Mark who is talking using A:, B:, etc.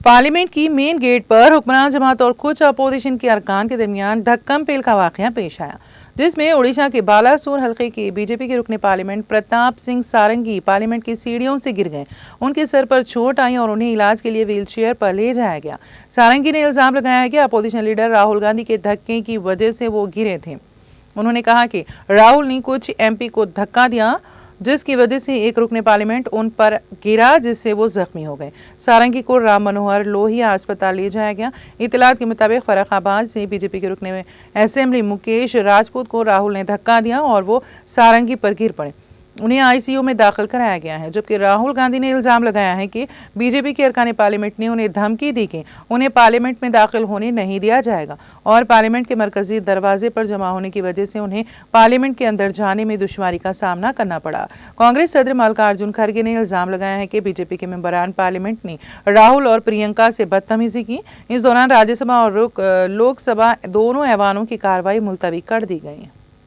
A: Parliament की main gate पर हुक्मरान जमात और कुछ अपोजिशन के अरकान के दरमियान धक्कम पेल का वाकया पेश आया, जिसमें उड़ीसा के बालासोर हल्के के बीजेपी के रुकने पार्लियामेंट प्रताप सिंह सारंगी पार्लियामेंट की सीढ़ियों से गिर गए। उनके सर पर चोट आई और उन्हें इलाज के लिए व्हीलचेयर पर ले जाया गया। सारंगी ने इल्जाम लगाया है कि अपोजिशन लीडर राहुल गांधी के धक्के की वजह से वो गिरे थे। उन्होंने कहा कि राहुल ने कुछ एमपी को धक्का दिया, जिसकी वजह से एक रुकने पार्लियामेंट उन पर गिरा, जिससे वो जख्मी हो गए। सारंगी को राम मनोहर लोहिया अस्पताल ले जाया गया। इतलात के मुताबिक फर्रुखाबाद से बीजेपी के रुकने में असेंबली मुकेश राजपूत को राहुल ने धक्का दिया और वो सारंगी पर गिर पड़े। उन्हें आईसीयू में दाखिल कराया गया है, जबकि राहुल गांधी ने इल्जाम लगाया है कि बीजेपी के अरकान पार्लियामेंट ने उन्हें धमकी दी कि उन्हें पार्लियामेंट में दाखिल होने नहीं दिया जाएगा और पार्लियामेंट के मरकजी दरवाजे पर जमा होने की वजह से उन्हें पार्लियामेंट के अंदर जाने में दुश्वारी का सामना करना पड़ा। कांग्रेस सदर मल्लिकार्जुन खड़गे ने इल्जाम लगाया है कि बीजेपी के मेंबरान पार्लियामेंट ने राहुल और प्रियंका से बदतमीजी की। इस दौरान राज्यसभा और लोकसभा दोनों ऐवानों की कार्रवाई मुलतवी कर दी गई।